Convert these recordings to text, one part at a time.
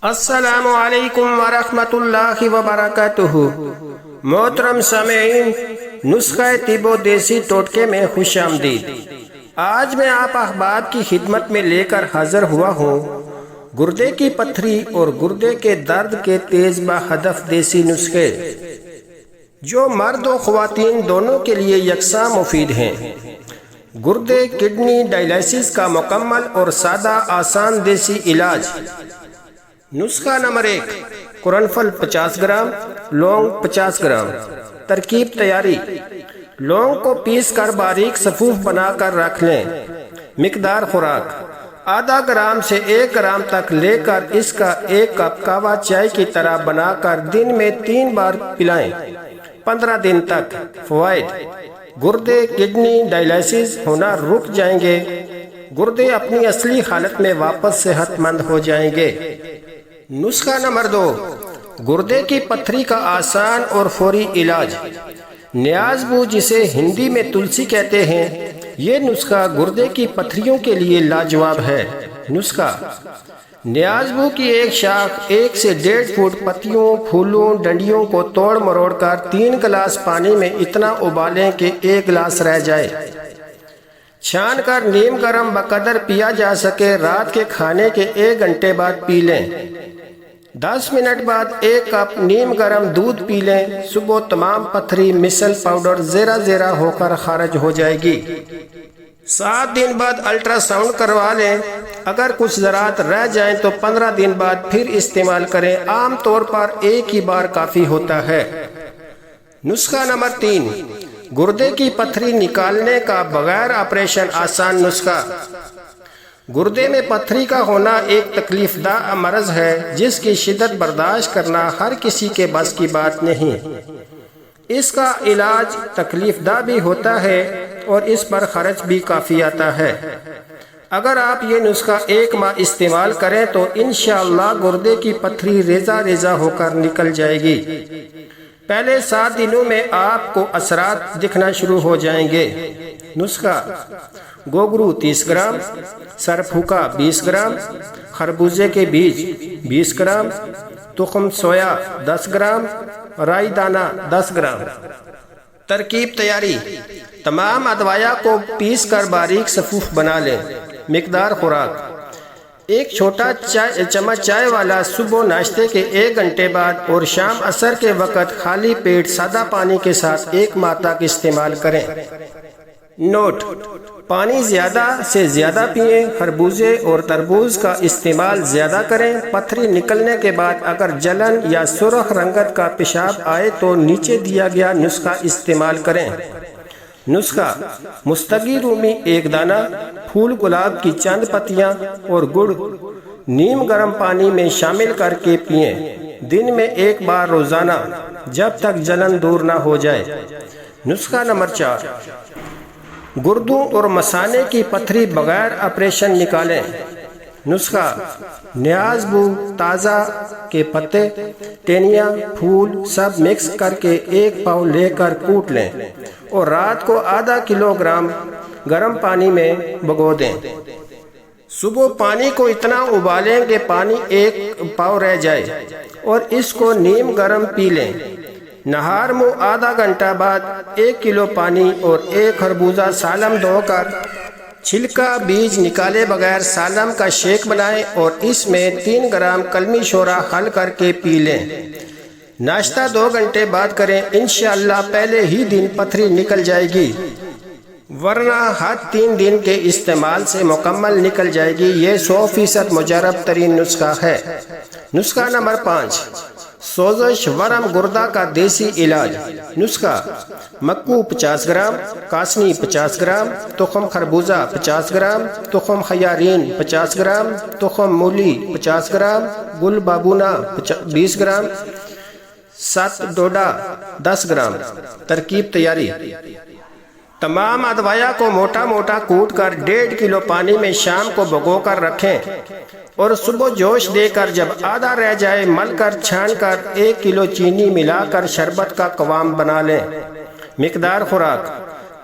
السلام علیکم ورحمۃ اللہ وبرکاتہ۔ محترم سامعین، نسخہ طب و دیسی ٹوٹکے میں خوش آمدید۔ آج میں آپ احباب کی خدمت میں لے کر حاضر ہوا ہوں گردے کی پتھری اور گردے کے درد کے تیز بہدف دیسی نسخے، جو مرد و خواتین دونوں کے لیے یکساں مفید ہیں۔ گردے کڈنی ڈائلیسس کا مکمل اور سادہ آسان دیسی علاج۔ نسخہ نمبر 1، قرن پھل 50 گرام، لونگ 50 گرام۔ ترکیب تیاری: لونگ کو پیس کر باریک صفوف بنا کر رکھ لیں۔ مقدار خوراک: آدھا گرام سے 1 گرام تک لے کر اس کا 1 کپ قہوہ چائے کی طرح بنا کر دن میں 3 بار پلائیں، 15 دن تک۔ فوائد: گردے کڈنی ڈائلیسس ہونا رک جائیں گے، گردے اپنی اصلی حالت میں واپس صحت مند ہو جائیں گے۔ نسخہ نمبر 2، گردے کی پتھری کا آسان اور فوری علاج۔ نیاز بو، جسے ہندی میں تلسی کہتے ہیں، یہ نسخہ گردے کی پتھریوں کے لیے لاجواب ہے۔ نسخہ: نیاز بو کی ایک شاخ 1 سے 1.5 فٹ پتیوں، پھولوں، ڈنڈیوں کو توڑ مروڑ کر 3 گلاس پانی میں اتنا ابالیں کہ 1 گلاس رہ جائے۔ چھان کر نیم گرم بقدر پیا جا سکے۔ رات کے کھانے کے 1 گھنٹے بعد پی لیں۔ 10 منٹ بعد 1 کپ نیم گرم دودھ پی لیں۔ صبح تمام پتھری مثل پاؤڈر زیرہ زیرہ ہو کر خارج ہو جائے گی۔ 7 دن بعد الٹرا ساؤنڈ کروا لیں۔ اگر کچھ ذرات رہ جائیں تو 15 دن بعد پھر استعمال کریں۔ عام طور پر 1 ہی بار کافی ہوتا ہے۔ نسخہ نمبر 3، گردے کی پتھری نکالنے کا بغیر آپریشن آسان نسخہ۔ گردے میں پتھری کا ہونا ایک تکلیف دہ مرض ہے جس کی شدت برداشت کرنا ہر کسی کے بس کی بات نہیں۔ اس کا علاج تکلیف دہ بھی ہوتا ہے اور اس پر خرچ بھی کافی آتا ہے۔ اگر آپ یہ نسخہ 1 ماہ استعمال کریں تو انشاءاللہ گردے کی پتھری ریزہ ریزہ ہو کر نکل جائے گی۔ پہلے 7 دنوں میں آپ کو اثرات دکھنا شروع ہو جائیں گے۔ نسخہ: گوگرو 30 گرام، سر پھوکا 20 گرام، خربوزے کے بیج 20 گرام، تخم سویا 10 گرام، رائی دانہ 10 گرام۔ ترکیب تیاری: تمام ادویہ کو پیس کر باریک صفوف بنا لیں۔ مقدار خوراک: 1 چھوٹا چمچ چائے والا صبح ناشتے کے 1 گھنٹے بعد اور شام عصر کے وقت خالی پیٹ سادہ پانی کے ساتھ 1 ماہ تک استعمال کریں۔ نوٹ: پانی زیادہ سے زیادہ پئیں، خربوزے اور تربوز کا استعمال زیادہ کریں۔ پتھری نکلنے کے بعد اگر جلن یا سرخ رنگت کا پیشاب آئے تو نیچے دیا گیا نسخہ استعمال کریں۔ نسخہ: مستگی رومی 1 دانہ، پھول گلاب کی چند پتیاں اور گڑ نیم گرم پانی میں شامل کر کے پئیں، دن میں 1 بار روزانہ، جب تک جلن دور نہ ہو جائے۔ نسخہ نمبر 4، گردوں اور مثانے کی پتھری بغیر آپریشن نکالیں۔ نسخہ: نیاز بو، تازہ کے پتے، ٹینیا، پھول سب مکس کر کے 1 پاؤ لے کر کوٹ لیں اور رات کو ½ کلو گرام گرم پانی میں بھگو دیں۔ صبح پانی کو اتنا ابالیں کہ پانی 1 پاؤ رہ جائے اور اس کو نیم گرم پی لیں۔ نہار منہ ½ گھنٹہ بعد 1 کلو پانی اور 1 خربوزہ سالم دھو کر چھلکا بیج نکالے بغیر سالم کا شیک بنائیں اور اس میں 3 گرام کلمی شورا حل کر کے پی لیں۔ ناشتہ 2 گھنٹے بعد کریں، انشاءاللہ پہلے ہی دن پتھری نکل جائے گی، ورنہ حد 3 دن کے استعمال سے مکمل نکل جائے گی۔ یہ 100% مجرب ترین نسخہ ہے۔ نسخہ نمبر 5، سوزش ورم گردہ کا دیسی علاج۔ نسخہ: مکو 50 gram, Kasni 50 gram, تخم خربوزہ 50 gram, تخم خیارین 50 gram, تخم مولی 50 گرام، گل بابونا 20 گرام، 7 ڈوڈا 10 گرام۔ ترکیب تیاری: تمام ادویہ کو موٹا موٹا کوٹ کر 1.5 کلو پانی میں شام کو بھگو کر رکھیں اور صبح جوش دے کر جب آدھا رہ جائے مل کر چھان کر 1 کلو چینی ملا کر شربت کا قوام بنا لیں۔ مقدار خوراک: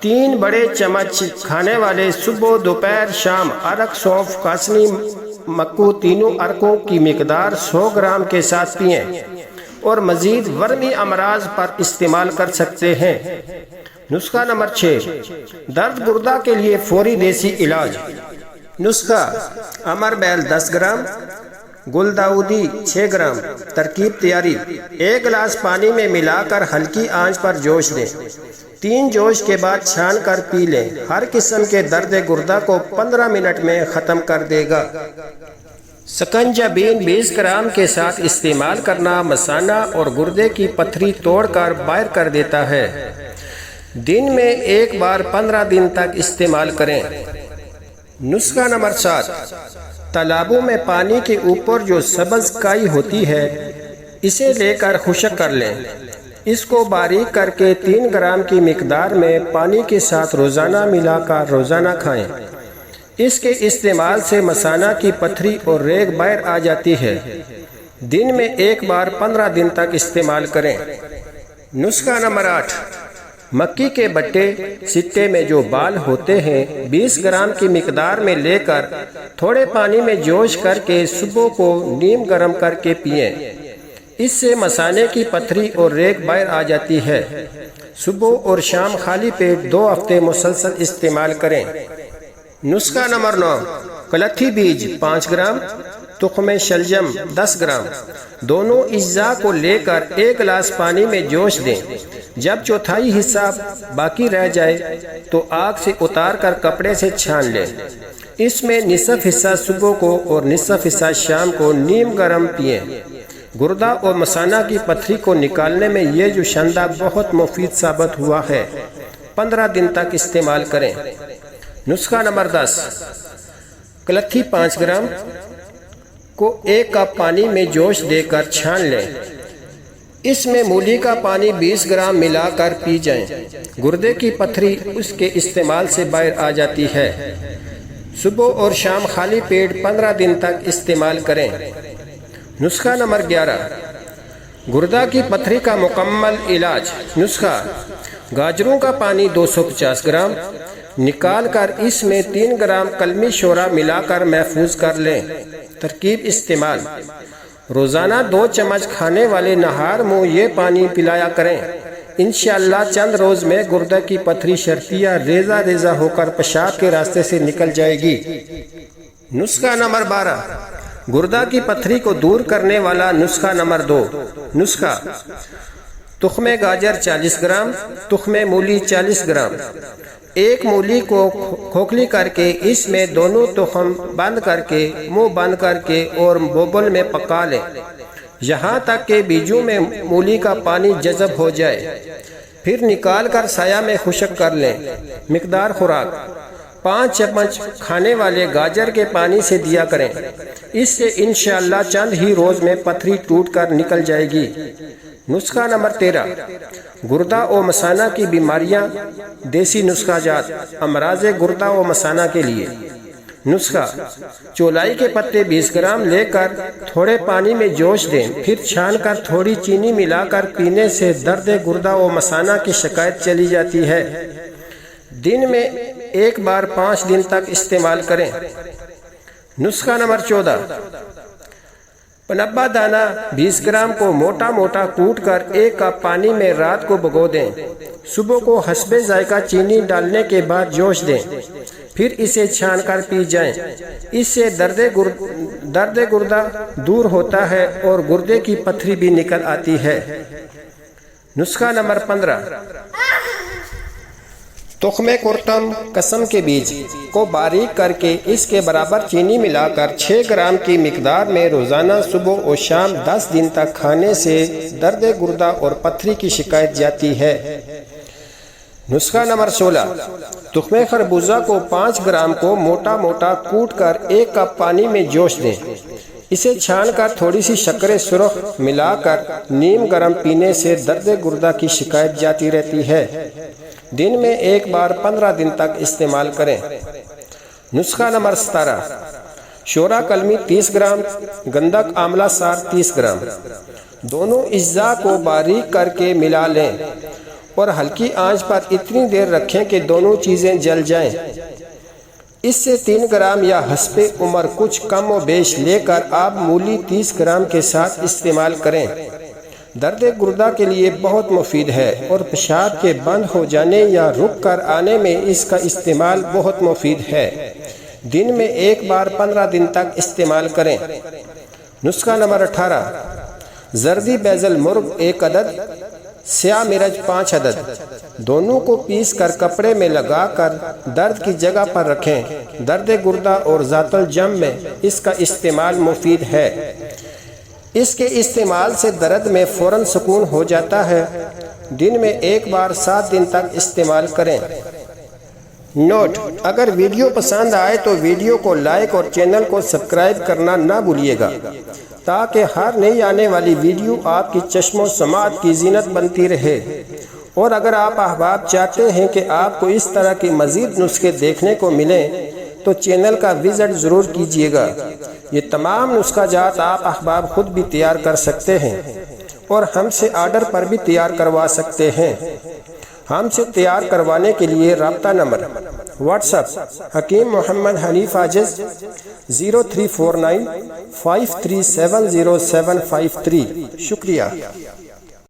3 بڑے چمچ کھانے والے صبح، دوپہر، شام۔ ادرک، سونف، کاسنی مکو تینوں ارکوں کی مقدار 100 گرام کے ساتھ پئیں اور مزید ورمی امراض پر استعمال کر سکتے ہیں۔ نسخہ نمبر 6، درد گردہ کے لیے فوری دیسی علاج۔ نسخہ: امر بیل 10 گرام، گل داؤدی 6 گرام۔ ترکیب تیاری: 1 گلاس پانی میں ملا کر ہلکی آنچ پر جوش دیں، 3 جوش کے بعد چھان کر پی لیں۔ ہر قسم کے درد گردہ کو 15 منٹ میں ختم کر دے گا۔ سکنجبین 20 گرام کے ساتھ استعمال کرنا مثانہ اور گردے کی پتھری توڑ کر باہر کر دیتا ہے۔ دن میں 1 بار 15 دن تک استعمال کریں۔ نسخہ نمبر 7، تالابوں میں پانی کے اوپر جو سبز کائی ہوتی ہے اسے لے کر خشک کر لیں۔ اس کو باریک کر کے 3 گرام کی مقدار میں پانی کے ساتھ روزانہ ملا کر روزانہ کھائیں۔ اس کے استعمال سے مثانہ کی پتھری اور ریگ باہر آ جاتی ہے۔ دن میں 1 بار 15 دن تک استعمال کریں۔ نسخہ نمبر 8، مکی کے بٹے سٹے میں جو بال ہوتے ہیں 20 گرام کی مقدار میں لے کر تھوڑے پانی میں جوش کر کے صبح کو نیم گرم کر کے پئیں۔ اس سے مثانے کی پتھری اور ریگ باہر آ جاتی ہے۔ صبح اور شام خالی پیٹ 2 ہفتے مسلسل استعمال کریں۔ نسخہ نمبر 9، کلتھی بیج 5 گرام، تخم شلجم 10 گرام۔ دونوں اجزاء کو لے کر 1 گلاس پانی میں جوش دیں۔ جب چوتھائی حصہ باقی رہ جائے تو آگ سے اتار کر کپڑے سے چھان لیں۔ اس میں نصف حصہ صبح کو اور نصف حصہ شام کو نیم گرم پئیں۔ گردہ اور مثانہ کی پتھری کو نکالنے میں یہ جوشندہ بہت مفید ثابت ہوا ہے۔ 15 دن تک استعمال کریں۔ نسخہ نمبر 10، کلتھی 5 گرام کو 1 کپ پانی میں جوش دے کر چھان لیں۔ اس میں مولی کا پانی 20 گرام ملا کر پی جائیں۔ گردے کی پتھری اس کے استعمال سے باہر آ جاتی ہے۔ صبح اور شام خالی پیٹ 15 دن تک استعمال کریں۔ نسخہ نمبر 11، گردہ کی پتھری کا مکمل علاج۔ نسخہ: گاجروں کا پانی 250 گرام نکال کر اس میں 3 گرام کلمی شورا ملا کر محفوظ کر لیں۔ ترکیب استعمال: روزانہ 2 چمچ کھانے والے نہار منہ یہ پانی پلایا کریں۔ انشاءاللہ چند روز میں گردہ کی پتھری شرطیہ ریزہ ریزہ ہو کر پیشاب کے راستے سے نکل جائے گی۔ نسخہ نمبر 12، گردہ کی پتھری کو دور کرنے والا نسخہ نمبر 2۔ نسخہ: تخم گاجر 40 گرام، تخم مولی 40 گرام۔ 1 مولی کو کھوکھلی کر کے اس میں دونوں تخم بند کر کے منہ بند کر کے اور بوبل میں پکا لیں یہاں تک کہ بیجوں میں مولی کا پانی جذب ہو جائے۔ پھر نکال کر سایہ میں خشک کر لیں۔ مقدار خوراک: 5 چمچ کھانے والے گاجر کے پانی سے دیا کریں۔ اس سے انشاءاللہ چند ہی روز میں پتھری ٹوٹ کر نکل جائے گی۔ نسخہ نمبر 13، گردہ و مثانہ کی بیماریاں دیسی نسخہ جات امراض گردہ و مثانہ کے لیے۔ نسخہ: چولائی کے پتے 20 گرام لے کر تھوڑے پانی میں جوش دیں، پھر چھان کر تھوڑی چینی ملا کر پینے سے درد گردہ و مثانہ کی شکایت چلی جاتی ہے۔ دن میں 1 بار 5 دن تک استعمال کریں۔ نسخہ نمبر 14، پنبا دانہ 20 گرام کو موٹا موٹا کوٹ کر 1 کپ پانی میں رات کو بھگو دیں۔ صبح کو حسب ذائقہ چینی ڈالنے کے بعد جوش دیں، پھر اسے چھان کر پی جائیں۔ اس سے درد گردہ دور ہوتا ہے اور گردے کی پتھری بھی نکل آتی ہے۔ نسخہ نمبر 15، تخم کرتم قسم کے بیج کو باریک کر کے اس کے برابر چینی ملا کر 6 گرام کی مقدار میں روزانہ صبح اور شام 10 دن تک کھانے سے درد گردہ اور پتھری کی شکایت جاتی ہے۔ نسخہ نمبر 16، تخم خربوزہ کو 5 گرام کو موٹا موٹا کوٹ کر 1 کپ پانی میں جوش دیں۔ اسے چھان کر تھوڑی سی شکر سرخ ملا کر نیم گرم پینے سے درد گردہ کی شکایت جاتی رہتی ہے۔ دن میں 1 بار 15 دن تک استعمال کریں۔ نسخہ نمبر 17، شورا کلمی 30 گرام، گندک آملہ سار 30 گرام۔ دونوں اجزاء کو باریک کر کے ملا لیں اور ہلکی آنچ پر اتنی دیر رکھیں کہ دونوں چیزیں جل جائیں۔ اس سے 3 گرام یا حسب عمر کچھ کم و بیش لے کر آپ مولی 30 گرام کے ساتھ استعمال کریں۔ درد گردہ کے لیے بہت مفید ہے اور پیشاب کے بند ہو جانے یا رک کر آنے میں اس کا استعمال بہت مفید ہے۔ دن میں 1 بار 15 دن تک استعمال کریں۔ نسخہ نمبر 18، زردی بیزل مرغ 1 عدد، سیاہ مرچ 5 عدد، دونوں کو پیس کر کپڑے میں لگا کر درد کی جگہ پر رکھیں۔ درد گردہ اور ذات الجم میں اس کا استعمال مفید ہے۔ اس کے استعمال سے درد میں فوراً سکون ہو جاتا ہے۔ دن میں 1 بار 7 دن تک استعمال کریں۔ نوٹ: اگر ویڈیو پسند آئے تو ویڈیو کو لائک اور چینل کو سبسکرائب کرنا نہ بھولیے گا تاکہ ہر نئی آنے والی ویڈیو آپ کی چشم و سماعت کی زینت بنتی رہے۔ اور اگر آپ احباب چاہتے ہیں کہ آپ کو اس طرح کے مزید نسخے دیکھنے کو ملیں تو چینل کا وزٹ ضرور کیجیے گا۔ یہ تمام نسخہ جات آپ احباب خود بھی تیار کر سکتے ہیں اور ہم سے آرڈر پر بھی تیار کروا سکتے ہیں۔ ہم سے تیار کروانے کے لیے رابطہ number: what's app Hakim Muhammad Hanif عاجز 0349 5370 753۔ شکریہ۔